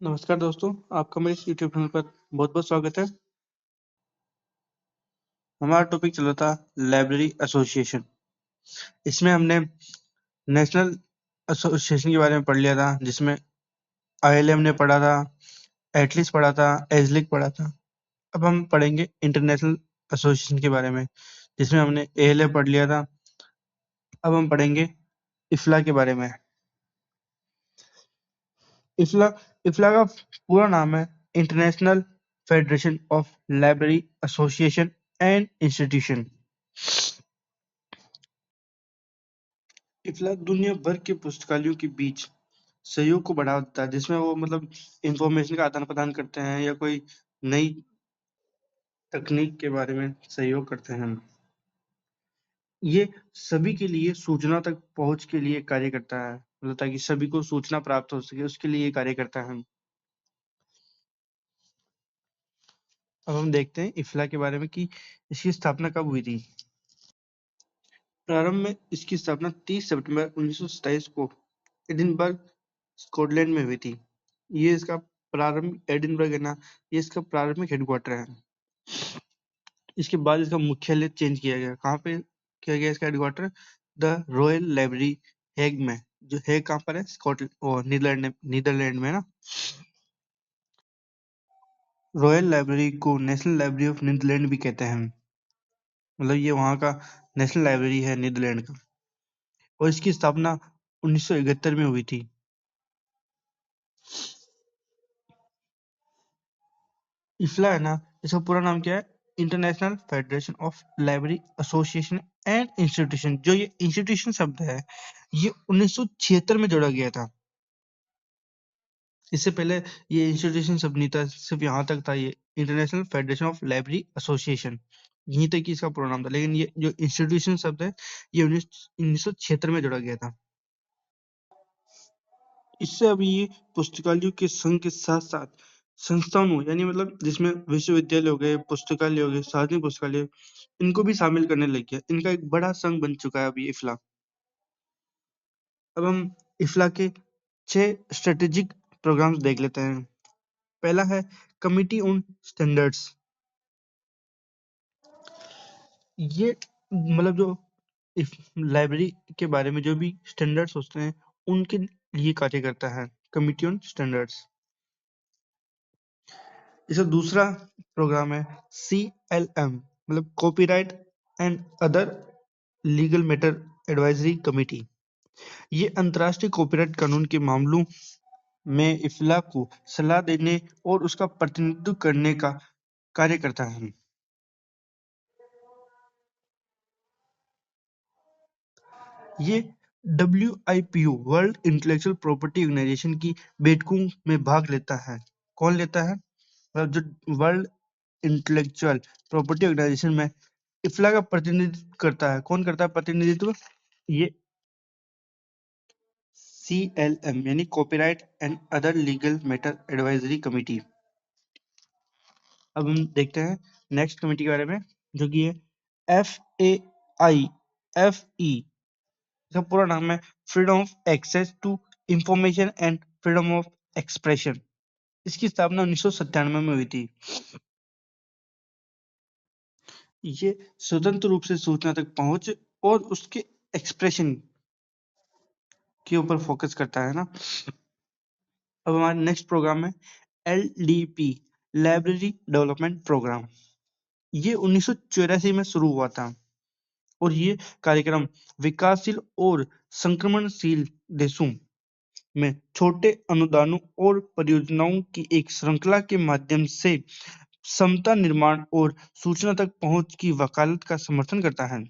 नमस्कार दोस्तों, आपका मेरे इस यूट्यूब चैनल पर बहुत-बहुत स्वागत है। हमारा टॉपिक चल रहा था लाइब्रेरी एसोसिएशन। इसमें हमने नेशनल एसोसिएशन के बारे में पढ़ लिया था, जिसमें आईएलएम ने पढ़ा था, एटलीस्ट पढ़ा था, एजलिक पढ़ा था। अब हम पढ़ेंगे इंटरनेशनल एसोसिएशन के बारे में, जिसमें हमने एएलए पढ़ लिया था। अब हम पढ़ेंगे इफ्ला के बारे में। इफ्ला इफ्ला का पूरा नाम है international federation of library association and institution. IFLA दुनिया भर के पुस्तकालयों के बीच सहयोग को बढ़ावा देता है, जिसमें वो मतलब इंफॉर्मेशन का आदान प्रदान करते हैं या कोई नई तकनीक के बारे में सहयोग करते हैं। ये सभी के लिए सूचना तक पहुंच के लिए कार्य करता है, मतलब ताकि सभी को सूचना प्राप्त हो सके, उसके लिए ये कार्य करता है। अब हम देखते हैं इफ्ला के बारे में कि इसकी स्थापना कब हुई थी। प्रारंभ में इसकी स्थापना 30 सितंबर 1927 को एडिनबर्ग, स्कॉटलैंड में हुई थी। ये इसका प्रारंभिक एडिनबर्ग है ना, ये इसका प्रारंभिक हेडक्वार्टर है। इसके बाद इसका मुख्यालय चेंज किया गया। कहाँ पे किया गया इसका headquarter? The royal library Hague में। जो हेग कहाँ पर है? स्कॉटलैंड और नीदरलैंड में ना। रॉयल लाइब्रेरी को नेशनल लाइब्रेरी ऑफ नीदरलैंड भी कहते हैं, मतलब ये वहाँ का नेशनल लाइब्रेरी है नीदरलैंड का। और इसकी स्थापना 1971 में हुई थी। इफ्ला है ना, इसका पूरा नाम क्या है? International federation of library association and institution. जो ये इंस्टीट्यूशन शब्द है, ये 1976 में जोड़ा गया था। इससे पहले ये इंस्टीट्यूशन शब्द नहीं था, सिर्फ यहाँ तक था, ये international federation of library association, यहीं तक ही इसका पूरा नाम था। लेकिन ये जो इंस्टीट्यूशन शब्द है, ये 1976 में जोड़ा गया था। इससे अभी ये पुस्तकालयों के संघ के साथ साथ संस्थानों, यानी मतलब जिसमें विश्वविद्यालय हो गए, पुस्तकालय हो गए, सार्वजनिक पुस्तकालय, इनको भी शामिल करने लग गया। इनका एक बड़ा संघ बन चुका है अभी इफ्ला। अब हम इफ्ला के 6 स्ट्रेटेजिक प्रोग्राम्स देख लेते हैं। पहला है कमिटी ऑन स्टैंडर्ड्स। ये मतलब जो लाइब्रेरी के बारे में जो भी स्टैंडर्ड्स होते हैं, उनके लिए कार्य करता है कमिटी ऑन स्टैंडर्ड्स। इसका दूसरा प्रोग्राम है CLM, मतलब copyright and other legal matter advisory committee. ये अंतर्राष्ट्रीय कॉपीराइट कानून के मामलों में इफ्ला को सलाह देने और उसका प्रतिनिधित्व करने का कार्य करता है। ये WIPO world intellectual property organization की बैठकों में भाग लेता है। कौन लेता है? मतलब जो वर्ल्ड इंटेलेक्चुअल प्रॉपर्टी ऑर्गेनाइजेशन में इफ्ला का प्रतिनिधित्व करता है। कौन करता है प्रतिनिधित्व? ये CLM यानी copyright and other legal matter advisory committee. अब हम देखते हैं नेक्स्ट कमेटी के बारे में, जो कि है FAIFE। इसका पूरा नाम है freedom of access to information and freedom of expression. इसकी स्थापना 1997 में हुई थी। ये स्वतंत्र रूप से सूचना तक पहुंच और उसके एक्सप्रेशन के ऊपर फोकस करता है ना। अब हमारा नेक्स्ट प्रोग्राम है LDP, लाइब्रेरी डेवलपमेंट प्रोग्राम। ये 1984 में शुरू हुआ था और ये कार्यक्रम विकासशील और संक्रमणशील देशों में छोटे अनुदानों और परियोजनाओं की एक श्रृंखला के माध्यम से समता निर्माण और सूचना तक पहुंच की वकालत का समर्थन करता है।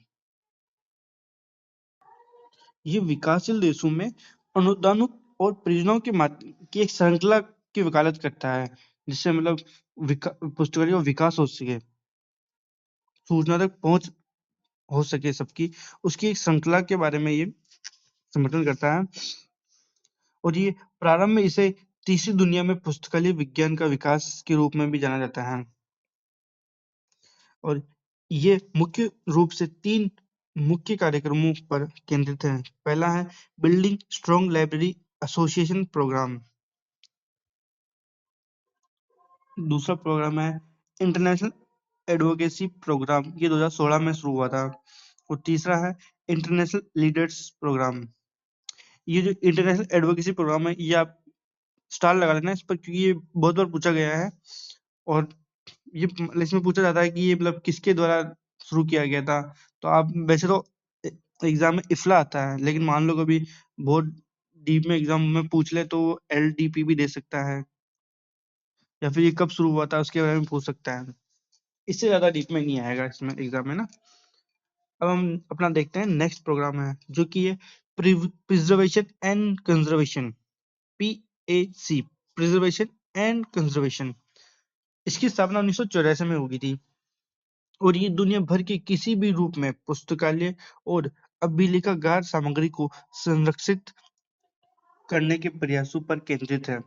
ये विकासशील देशों में अनुदानों और परियोजनाओं की एक श्रृंखला की वकालत करता है, जिससे मतलब पुस्तकालय का विकास हो सके, सूचना तक पहुंच हो सके सबकी, उसकी एक श्रृंखला के बारे में ये समर्थन करता है। और ये प्रारंभ में इसे तीसरी दुनिया में पुस्तकालय विज्ञान का विकास के रूप में भी जाना जाता है। और ये मुख्य रूप से 3 मुख्य कार्यक्रमों पर केंद्रित है। पहला है building strong library association program. दूसरा प्रोग्राम है इंटरनेशनल एडवोकेसी प्रोग्राम, ये 2016 में शुरू हुआ था। और तीसरा है इंटरनेशनल लीडर्स प्रोग्राम। ये जो इंटरनेशनल एडवोकेसी प्रोग्राम है, ये आप स्टार लगा लेना इस पर, क्योंकि ये बहुत बार पूछा गया है। और ये इसमें पूछा जाता है कि ये मतलब किसके द्वारा शुरू किया गया था। तो आप वैसे तो एग्जाम में इफ्ला आता है, लेकिन मान लो कभी बहुत डीप में एग्जाम में पूछ ले तो एलडीपी भी दे सकता है, या फिर ये कब शुरू हुआ था उसके बारे में पूछ सकता है। इससे ज्यादा डीप में नहीं आएगा इसमें एग्जाम में ना। अब हम अपना देखते हैं नेक्स्ट प्रोग्राम है, जो कि है preservation and conservation, PAC, preservation and conservation. इसकी स्थापना 1984 में हुई थी, और ये दुनिया भर के किसी भी रूप में पुस्तकालय और अभिलेखागार सामग्री को संरक्षित करने के प्रयासों पर केंद्रित है।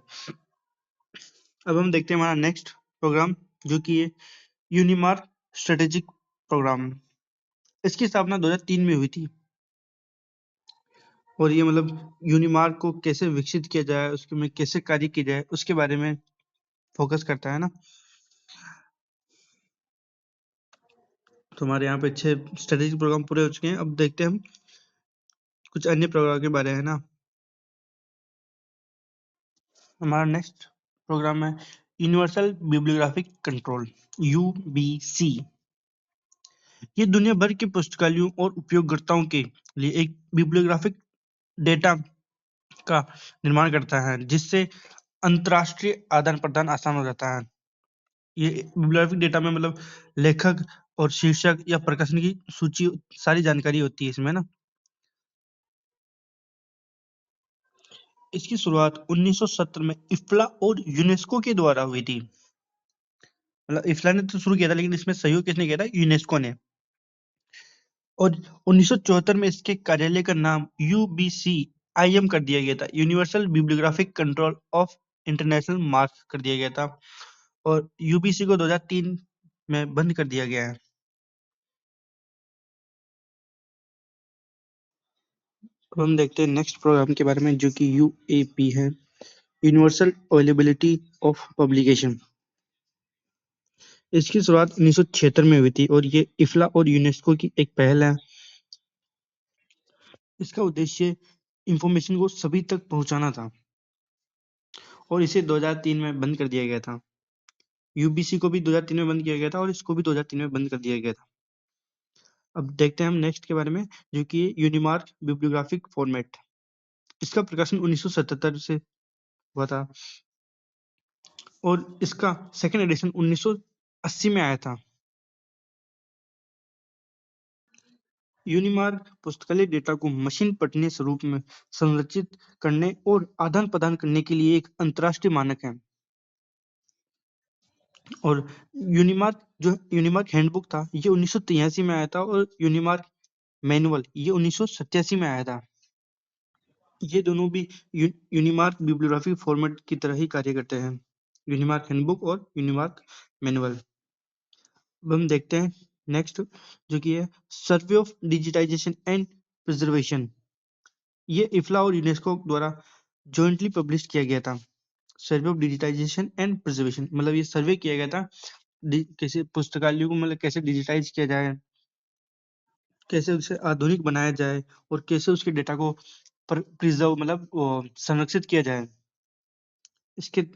अब हम देखते हैं हमारा नेक्स्ट प्रोग्राम, जो कि है यूनिमार्क स्ट्रेटेजिक प्रोग्राम। इसकी स्थापना 2003 में हुई थी, और ये मतलब यूनिमार्क को कैसे विकसित किया जाए, उसके में कैसे कार्य किया जाए, उसके बारे में फोकस करता है ना। तो हमारे यहाँ पे 6 स्ट्रेटेजिक प्रोग्राम पूरे हो चुके हैं। अब देखते हैं हम कुछ अन्य प्रोग्राम के बारे में ना। हमारा नेक्स्ट प्रोग्राम है यूनिवर्सल बिब्लियोग्राफिक कंट्रोल, UBC। ये दुनिया भर के पुस्तकालयों और उपयोगकर्ताओं के लिए एक बिब्लियोग्राफिक डेटा का निर्माण करता है, जिससे अंतरराष्ट्रीय आदान प्रदान आसान हो जाता है। ये बिब्लियोग्राफिक डेटा में मतलब लेखक और शीर्षक या प्रकाशन की सूची, सारी जानकारी होती है इसमें ना। इसकी शुरुआत 1970 में इफ्ला और यूनेस्को के द्वारा हुई थी। मतलब इफ्ला ने तो शुरू किया था, लेकिन इसमें सहयोग किसने किया था? यूनेस्को ने। और 1974 में इसके कार्यालय का नाम UBCIM कर दिया गया था, universal bibliographic control of international marks कर दिया गया था। और UBC को 2003 में बंद कर दिया गया है। अब हम देखते हैं नेक्स्ट प्रोग्राम के बारे में, जो कि UAP है, यूनिवर्सल अवेलेबिलिटी ऑफ पब्लिकेशन। इसकी शुरुआत 1976 में हुई थी, और ये इफ्ला और यूनेस्को की एक पहल है। इसका उद्देश्य इंफॉर्मेशन को सभी तक पहुंचाना था, और इसे 2003 में बंद कर दिया गया था। UBC को भी 2003 में बंद किया गया था, और इसको भी 2003 में बंद कर दिया गया था। अब देखते हैं हम नेक्स्ट के बारे में, जो कि यूनिमार्क बिब्लियोग्राफिक फॉर्मेट। इसका प्रकाशन 1977 से हुआ था, और इसका सेकेंड एडिशन 1980 में आया था। यूनिमार्क पुस्तकालय डेटा को मशीन पठनीय स्वरूप में संरचित करने और आदान प्रदान करने के लिए एक अंतरराष्ट्रीय मानक है। और यूनिमार्क हैंडबुक था, ये 1983 में आया था, और यूनिमार्क मैनुअल ये 1987 में आया था। ये दोनों भी यूनिमार्क बिब्लियोग्राफिक फॉर्मेट की तरह ही कार्य करते हैं, यूनिमार्क हैंडबुक और यूनिमार्क मैनुअल। अब हम देखते हैं नेक्स्ट, जो कि है survey of digitization and preservation. ये इफ्ला और यूनेस्को द्वारा जॉइंटली पब्लिश किया गया था। Survey of digitization and preservation मतलब ये सर्वे किया गया था कैसे पुस्तकालयों को मतलब कैसे डिजिटाइज किया जाए, कैसे उसे आधुनिक बनाया जाए, और कैसे उसके डेटा को प्रिजर्व मतलब संरक्षित किया जाए। इसके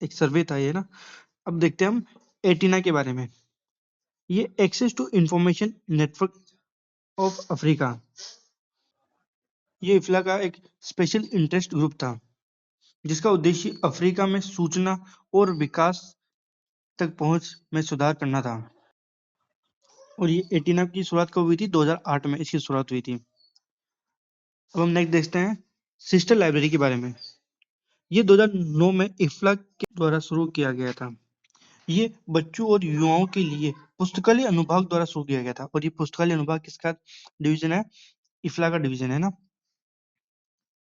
एक सर्वे था ये ना। अब देखते हैं हम एटिना के बारे में। ये access to information network of Africa. ये इफ्ला का एक स्पेशल इंटरेस्ट ग्रुप था, जिसका उद्देश्य अफ्रीका में सूचना और विकास तक पहुंच में सुधार करना था। और ये एटिना की शुरुआत कब हुई थी? 2008 में इसकी शुरुआत हुई थी। अब हम नेक्स्ट देखते हैं सिस्टर लाइब्रेरी के बारे में। ये 2009 में इफ्ला के द्वारा शुरू किया गया था। ये बच्चों और युवाओं के लिए पुस्तकालय अनुभाग द्वारा शुरू किया गया था, और ये पुस्तकालय अनुभाग किसका डिवीजन है? इफ्ला का डिवीजन है ना,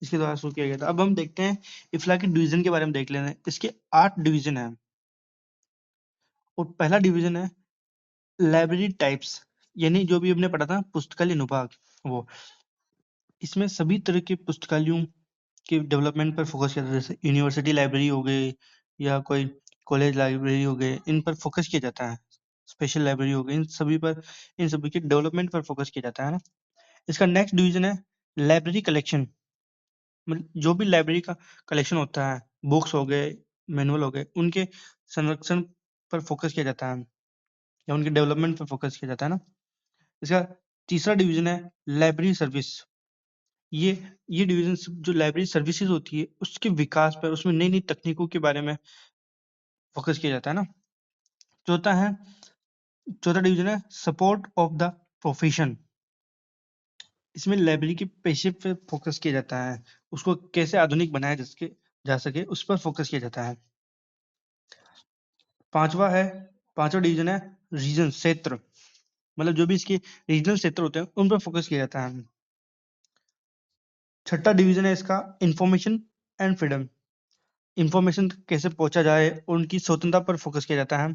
इसके द्वारा शुरू किया गया था। अब हम देखते हैं इफ्ला के डिवीजन के बारे में देख लेते हैं। इसके 8 डिवीजन है, और पहला डिवीजन है लाइब्रेरी टाइप्स, यानी जो भी हमने पढ़ा था पुस्तकालय अनुभाग, वो इसमें सभी तरह के पुस्तकालयों के डेवलपमेंट पर फोकस किया जाता है, जैसे यूनिवर्सिटी लाइब्रेरी हो गई, या कोई कॉलेज लाइब्रेरी हो गए, इन पर फोकस किया जाता है। स्पेशल लाइब्रेरी हो गई, इन सभी के डेवलपमेंट पर फोकस किया जाता है ना। इसका नेक्स्ट डिवीजन है लाइब्रेरी कलेक्शन। मतलब जो भी लाइब्रेरी का कलेक्शन होता है, बुक्स हो गए, मैनुअल हो गए, उनके संरक्षण पर फोकस किया जाता है या उनके डेवलपमेंट पर फोकस किया जाता है ना। इसका तीसरा डिवीजन है लाइब्रेरी सर्विस। ये ये डिवीजन जो लाइब्रेरी सर्विसेज होती है उसके विकास पर, उसमें नई नई तकनीकों के बारे में फोकस किया जाता है ना। चौथा है चौथा डिवीजन है सपोर्ट ऑफ द प्रोफेशन। इसमें लाइब्रेरी के पेशे पे फोकस किया जाता है, उसको कैसे आधुनिक बनाया जा सके उस पर फोकस किया जाता है। पांचवा डिवीजन है रीजन, क्षेत्र। मतलब जो भी इसके रीजनल क्षेत्र होते हैं उन पर फोकस किया जाता है। छठा डिवीजन है इसका इंफॉर्मेशन एंड फ्रीडम। इंफॉर्मेशन कैसे पहुंचा जाए और उनकी स्वतंत्रता पर फोकस किया जाता है।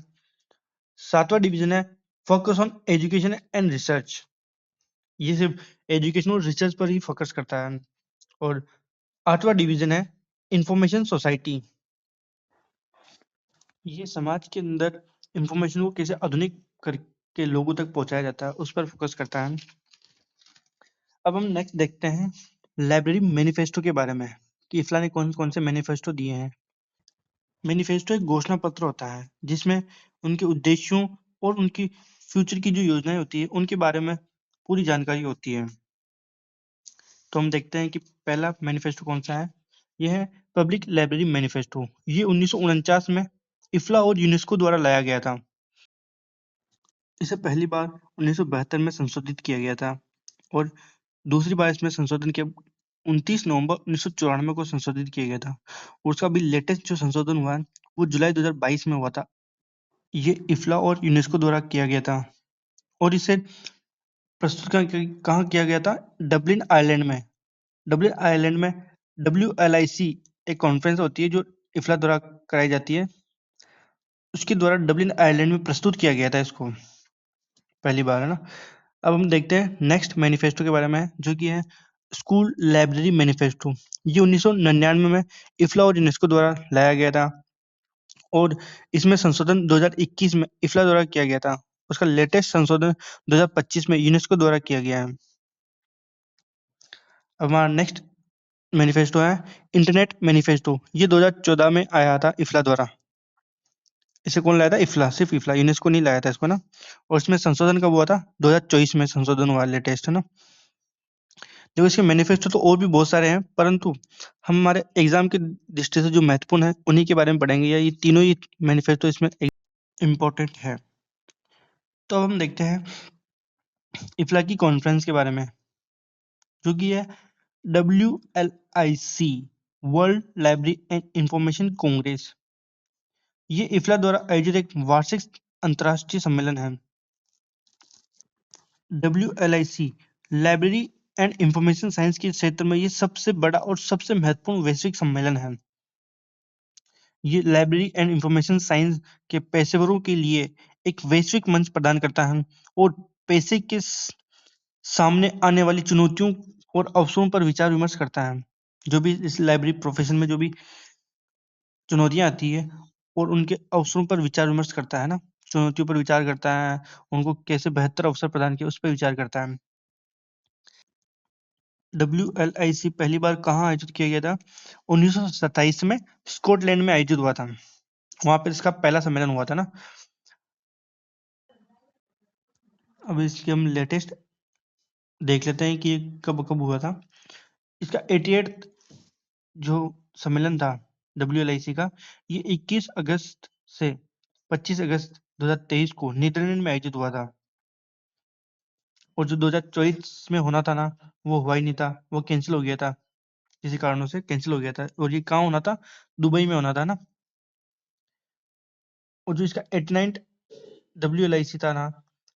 सातवां डिवीजन है focus on education and research. ये सिर्फ एजुकेशन और रिसर्च पर ही फोकस करता है। और आठवां डिवीजन है इंफॉर्मेशन सोसाइटी। ये समाज के अंदर इंफॉर्मेशन को कैसे आधुनिक करके लोगों तक पहुंचाया जाता है उस पर फोकस करता है। अब हम नेक्स्ट देखते हैं लाइब्रेरी मैनिफेस्टो के बारे में कि इफ्ला ने कौन कौन से मैनिफेस्टो दिए हैं। मैनिफेस्टो एक घोषणा पत्र होता है जिसमें उनके उद्देश्यों और उनकी फ्यूचर की जो योजनाएं होती है उनके बारे में पूरी जानकारी होती है। तो हम देखते हैं कि पहला मैनिफेस्टो कौन सा है। यह है पब्लिक लाइब्रेरी मैनिफेस्टो। ये 1949 में इफ्ला और यूनेस्को द्वारा लाया गया था। इसे पहली बार 1972 में संशोधित किया गया था और दूसरी बार इसमें संशोधन के 29 नवंबर 1994 को संशोधित किया गया था और उसका भी लेटेस्ट जो संशोधन हुआ है वो जुलाई 2022 में हुआ था। ये इफ्ला और यूनेस्को द्वारा किया गया था और इसे प्रस्तुत कहाँ किया गया था? डबलिन आयरलैंड में। डबलिन आयरलैंड में WLIC एक कॉन्फ्रेंस होती है जो इफ्ला द्वारा कराई जाती है, उसके द्वारा डबलिन आयरलैंड में प्रस्तुत किया गया था इसको पहली बार, है ना। अब हम देखते हैं नेक्स्ट मैनिफेस्टो के बारे में जो कि है स्कूल लाइब्रेरी मैनिफेस्टो। ये 1999 में इफ्ला और यूनेस्को द्वारा लाया गया था और इसमें संशोधन 2021 में इफ्ला द्वारा किया गया था। उसका लेटेस्ट संशोधन 2025 में यूनेस्को द्वारा किया गया है। अब हमारा नेक्स्ट मैनिफेस्टो है इंटरनेट मैनिफेस्टो। ये 2014 में आया था इफ्ला द्वारा। इसे कौन लाया था? इफ्ला, सिर्फ इफ्ला, यूनेस्को नहीं लाया था इसको ना। और इसमें संशोधन कब हुआ था? 2024 में संशोधन हुआ लेटेस्ट, है ना। देखो इसके मैनिफेस्टो तो और भी बहुत सारे हैं परंतु हम हमारे एग्जाम के दृष्टि से जो महत्वपूर्ण है उन्हीं के बारे में पढ़ेंगे, या ये तीनों ही मैनिफेस्टो इसमें इम्पोर्टेंट है। तो अब हम देखते हैं इफ्ला की कॉन्फ्रेंस के बारे में जो कि है WLIC, world library and information Congress. ये इफ्ला द्वारा आयोजित एक वार्षिक अंतर्राष्ट्रीय सम्मेलन है। WLIC library and information science के क्षेत्र में ये सबसे बड़ा और सबसे महत्वपूर्ण वैश्विक सम्मेलन है। ये लाइब्रेरी एंड इंफॉर्मेशन साइंस के पेशेवरों के लिए एक वैश्विक मंच प्रदान करता है और पेशे के सामने आने वाली चुनौतियों और अवसरों पर विचार विमर्श करता है। जो भी इस लाइब्रेरी प्रोफेशन में जो भी चुनौतियां आती है और उनके अवसरों पर विचार विमर्श करता है ना, चुनौतियों पर विचार करता है, उनको कैसे बेहतर अवसर प्रदान किया उस पर विचार करता है। WLIC पहली बार कहाँ आयोजित किया गया था? 1927 में स्कॉटलैंड में आयोजित हुआ था। वहां पर इसका पहला सम्मेलन हुआ था ना। अब इसके हम लेटेस्ट देख लेते हैं कि ये कब कब हुआ था। इसका 88 जो सम्मेलन था WLIC का, ये 21 अगस्त से 25 अगस्त 2023 को नीदरलैंड में आयोजित हुआ था। और जो 2024 में होना था ना, वो हुआ ही नहीं था, वो कैंसिल हो गया था, किसी कारणों से कैंसिल हो गया था। और ये कहाँ होना था? दुबई में होना था ना। और जो इसका 89 WLIC था ना,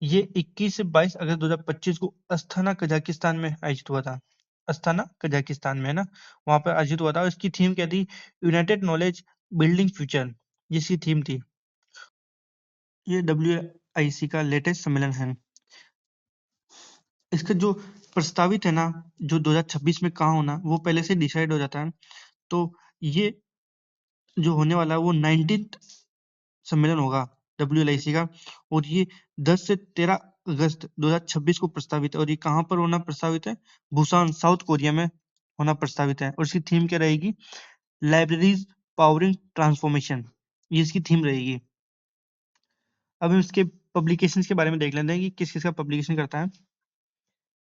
ये 21 से 22 अगस्त 2025 को अस्थाना कजाकिस्तान में आयोजित हुआ था। अस्थाना कजाकिस्तान में, है ना, वहां पर आयोजित हुआ था। और इसकी थीम क्या थी? यूनाइटेड नॉलेज बिल्डिंग फ्यूचर, ये इसकी थीम थी। ये WLIC का लेटेस्ट सम्मेलन है। इसका जो प्रस्तावित है ना, जो 2026 में कहाँ होना, वो पहले से डिसाइड हो जाता है। तो ये जो होने वाला है वो 19 सम्मेलन होगा WLIC का, और ये 10 से 13 अगस्त 2026 को प्रस्तावित है। और ये कहाँ पर होना प्रस्तावित है? बुसान, साउथ कोरिया में होना प्रस्तावित है। और इसकी थीम क्या रहेगी? लाइब्रेरीज पावरिंग ट्रांसफॉर्मेशन, ये इसकी थीम रहेगी। अब हम इसके पब्लिकेशंस के बारे में देख लेते हैं कि किस किस का पब्लिकेशन करता है।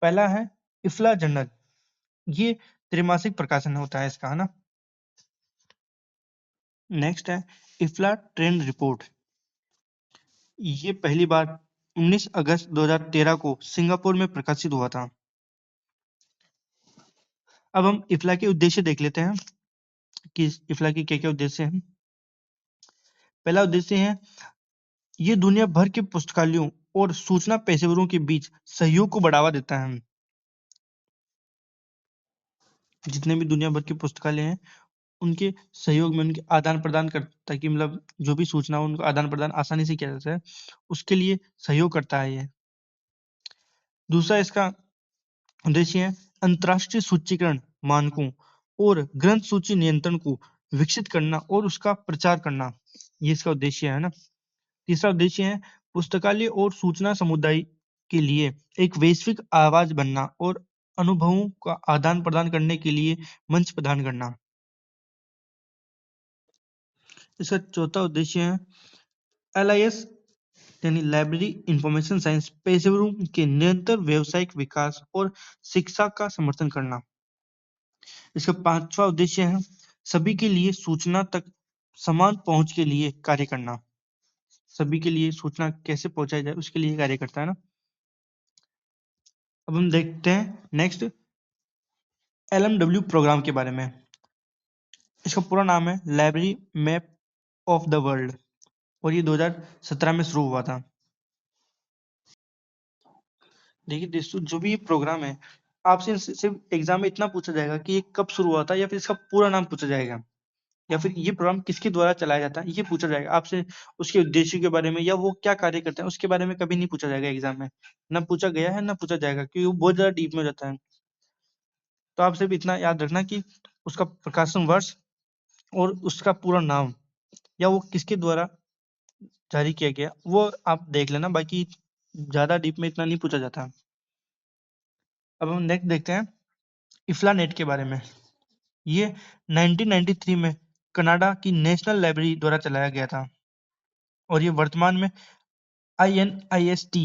पहला है इफ्ला जर्नल, ये त्रैमासिक प्रकाशन होता है इसका, है ना। नेक्स्ट है इफ्ला ट्रेंड रिपोर्ट, ये पहली बार 19 अगस्त 2013 को सिंगापुर में प्रकाशित हुआ था। अब हम इफ्ला के उद्देश्य देख लेते हैं कि इफ्ला के क्या क्या उद्देश्य हैं। पहला उद्देश्य है ये दुनिया भर के पुस्तकालयों और सूचना पेशेवरों के बीच सहयोग को बढ़ावा देता है। जितने भी दुनिया भर के पुस्तकालय हैं उनके सहयोग में उनके आदान प्रदान कर, ताकि मतलब जो भी सूचना हो उनका आदान प्रदान आसानी से किया जाता है, उसके लिए सहयोग करता है ये। दूसरा इसका उद्देश्य है अंतर्राष्ट्रीय सूचीकरण मानकों और ग्रंथ सूची नियंत्रण को विकसित करना और उसका प्रचार करना, ये इसका उद्देश्य है ना। तीसरा उद्देश्य है पुस्तकालय और सूचना समुदाय के लिए एक वैश्विक आवाज बनना और अनुभवों का आदान प्रदान करने के लिए मंच प्रदान करना। इसका चौथा उद्देश्य है LIS यानी लाइब्रेरी इंफॉर्मेशन साइंस पेशेवरों के निरंतर व्यावसायिक विकास और शिक्षा का समर्थन करना। इसका पांचवा उद्देश्य है सभी के लिए सूचना तक समान पहुंच के लिए कार्य करना। सभी के लिए सूचना कैसे पहुंचाई जाए उसके लिए कार्य करता है ना। अब हम देखते हैं नेक्स्ट LMW प्रोग्राम के बारे में। इसका पूरा नाम है library map of the world, और ये 2017 में शुरू हुआ था। देखिए दोस्तों, जो भी ये प्रोग्राम है आपसे सिर्फ एग्जाम में इतना पूछा जाएगा कि ये कब शुरू हुआ था, या फिर इसका पूरा नाम पूछा जाएगा, या फिर ये प्रोग्राम किसके द्वारा चलाया जाता है ये पूछा जाएगा आपसे। उसके उद्देश्य के बारे में या वो क्या कार्य करते हैं उसके बारे में कभी नहीं पूछा जाएगा एग्जाम में। ना पूछा गया है ना पूछा जाएगा, क्योंकि वो बहुत ज्यादा डीप में हो जाता है। तो आप सिर्फ इतना याद रखना कि उसका प्रकाशन वर्ष और उसका पूरा नाम या वो किसके द्वारा जारी किया गया वो आप देख लेना, बाकी ज्यादा डीप में इतना नहीं पूछा जाता। अब हम नेक्स्ट देखते हैं इफ्ला नेट के बारे में। ये 1993 में कनाडा की नेशनल लाइब्रेरी द्वारा चलाया गया था, और ये वर्तमान में INIST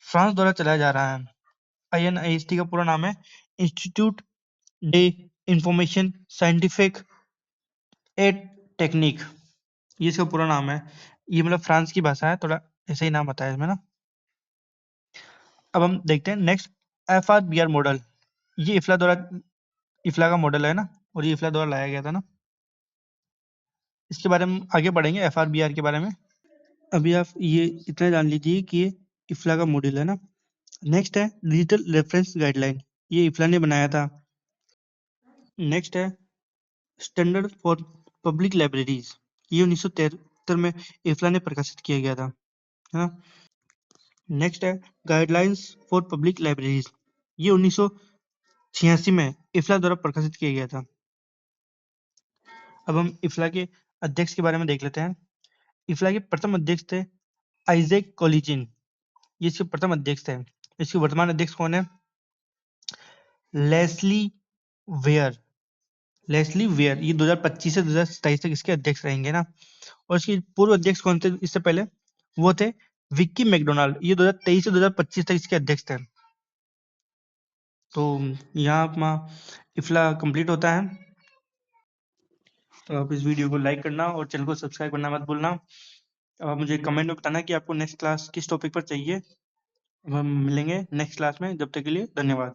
फ्रांस द्वारा चलाया जा रहा है। INIST का पूरा नाम है institute de information scientifique et technique, ये इसका पूरा नाम है। ये मतलब फ्रांस की भाषा है, थोड़ा ऐसा ही नाम आता है इसमें ना। अब हम देखते हैं नेक्स्ट FRBR मॉडल। ये इफ्ला का मॉडल है ना, और ये इफ्ला द्वारा लाया गया था ना। इसके बारे में आगे बढ़ेंगे FRBR के बारे में। अभी आप ये इतना जान लीजिए कि ये इफ्ला का मॉडल है ना। नेक्स्ट है डिजिटल रेफरेंस गाइडलाइन, ये इफ्ला ने बनाया था। नेक्स्ट है स्टैंडर्ड फॉर पब्लिक लाइब्रेरीज, ये 1973 में इफ्ला ने प्रकाशित किया गया था, है ना। नेक्स्ट है गाइडलाइंस फॉर पब्लिक लाइब्रेरीज, ये 1986 में इफ्ला द्वारा प्रकाशित किया गया था। अब हम इफ्ला के अध्यक्ष के बारे में देख लेते हैं। इफ्ला के प्रथम अध्यक्ष थे आइजैक कोलिजिन, ये इसके प्रथम अध्यक्ष थे। इसके वर्तमान अध्यक्ष कौन है? Leslie where. लेस्ली वेयर ये 2025 से 2027 तक इसके अध्यक्ष रहेंगे ना। और इसके पूर्व अध्यक्ष कौन थे इससे पहले? वो थे विक्की मैकडोनाल्ड, ये 2023 से 2025 तक इसके अध्यक्ष थे। तो यहाँ अपना इफ्ला कंप्लीट होता है। तो आप इस वीडियो को लाइक करना और चैनल को सब्सक्राइब करना मत भूलना। अब आप मुझे कमेंट में बताना कि आपको नेक्स्ट क्लास किस टॉपिक पर चाहिए। अब हम मिलेंगे नेक्स्ट क्लास में, जब तक के लिए धन्यवाद।